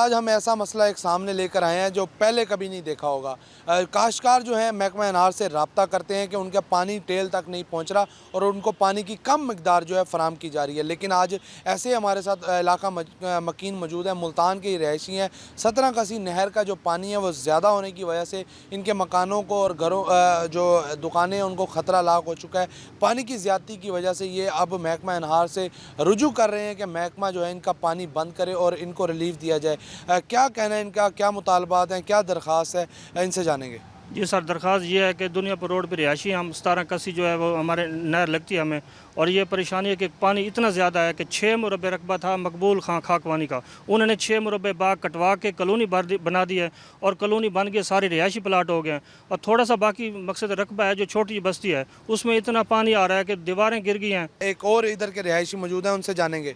आज हम ऐसा मसला एक सामने लेकर आए हैं जो पहले कभी नहीं देखा होगा। काश्तकार जो है महकमा अनार से रब्ता करते हैं कि उनका पानी टेल तक नहीं पहुंच रहा और उनको पानी की कम मिकदार जो है फराम की जा रही है। लेकिन आज ऐसे हमारे साथ इलाका मकीन मौजूद है, मुल्तान के रहायशी हैं। 17 कसी नहर का जो पानी है वो ज़्यादा होने की वजह से इनके मकानों को और घरों जो दुकानें हैं उनको ख़तरा लाक हो चुका है। पानी की ज़्यादती की वजह से ये अब महकमा अनार से रुजू कर रहे हैं कि महकमा जो है इनका पानी बंद करे और इनको रिलीफ दिया जाए। क्या कहना है इनका, क्या मुतालबात हैं, क्या दरख्वास्त है, इनसे जानेंगे। जी सर, दरख्वास्त ये है कि दुनिया पर रोड पर रिहायशी हम 17 कसी जो है वो हमारे नहर लगती है हमें, और ये परेशानी है कि पानी इतना ज़्यादा है कि 6 मुरबे रकबा था मकबूल खां खाकवानी का, उन्होंने 6 मुरबे बाग कटवा के कॉलोनी बना दी है और कॉलोनी बन के सारे रिहायशी प्लाट हो गए हैं। और थोड़ा सा बाकी मकसद रकबा है जो छोटी बस्ती है उसमें इतना पानी आ रहा है कि दीवारें गिर गई हैं। एक और इधर के रिहायशी मौजूद हैं, उनसे जानेंगे।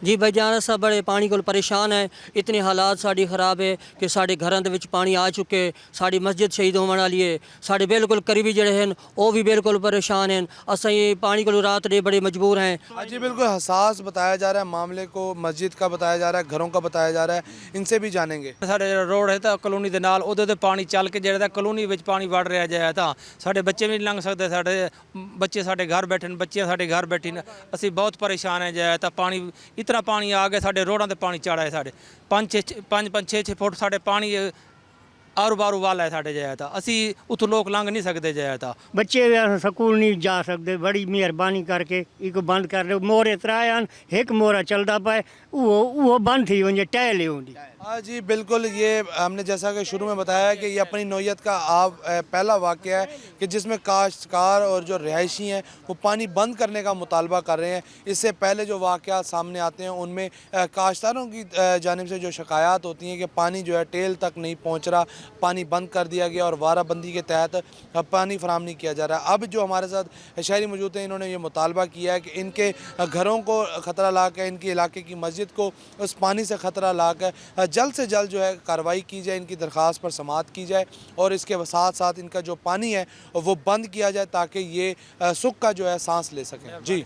जी भाई जान सब बड़े पानी को परेशान है। इतने हालात साड़ी खराब है कि साढ़े घरों के पानी आ चुके, साड़ी मस्जिद शहीद होने वाली है, साढ़े बिल्कुल करीबी जड़े हैं वो भी बिल्कुल परेशान हैं। असा ये पानी को रात डे बड़े मजबूर हैं। जी बिल्कुल हसास बताया जा रहा है मामले को, मस्जिद का बताया जा रहा है, घरों का बताया जा रहा है, इनसे भी जानेंगे। साढ़े रोड है तो कॉलोनी के नाल उधर पानी चल के जो कॉलोनी में पानी बढ़ रहा जाए तो साढ़े बच्चे भी नहीं लंघ सकते, साढ़े बच्चे साढ़े घर बैठे, बच्चे साढ़े घर बैठे, असी बहुत परेशान है जाए तो पानी इतना पानी आ गया साढ़े रोडों से पानी चढ़ा है, साढ़े 5-6 फुट साढ़े पानी आरू बारू वाला है साढ़े जाए तो असी उतो लोग लंघ नहीं सकते जाए तो बच्चे स्कूल नहीं जा सकते। बड़ी मेहरबानी करके इको बंद कर दो। मोरे त्रायन एक मोरा चलता पाए वो बंद थी वही टहले होंगी। हाँ जी बिल्कुल, ये हमने जैसा कि शुरू में बताया कि ये अपनी नौयत का पहला वाक़या है कि जिसमें काश्तकार और जो रिहायशी हैं वो पानी बंद करने का मुतालबा कर रहे हैं। इससे पहले जो वाक़यात सामने आते हैं उनमें काश्तकारों की जानिब से जो शिकायत होती हैं कि पानी जो है टेल तक नहीं पहुँच रहा, पानी बंद कर दिया गया और वाराबंदी के तहत पानी फराम नहीं किया जा रहा। अब जो हमारे साथ शहरी मौजूद हैं इन्होंने ये मुतालबा किया है कि इनके घरों को ख़तरा ला कर, इनके इलाके की मस्जिद को उस पानी से ख़तरा ला कर जल्द से जल्द जो है कार्रवाई की जाए, इनकी दरख्वास्त पर समाअत की जाए और इसके साथ साथ इनका जो पानी है वो बंद किया जाए ताकि ये सुख का जो है सांस ले सकें। जी।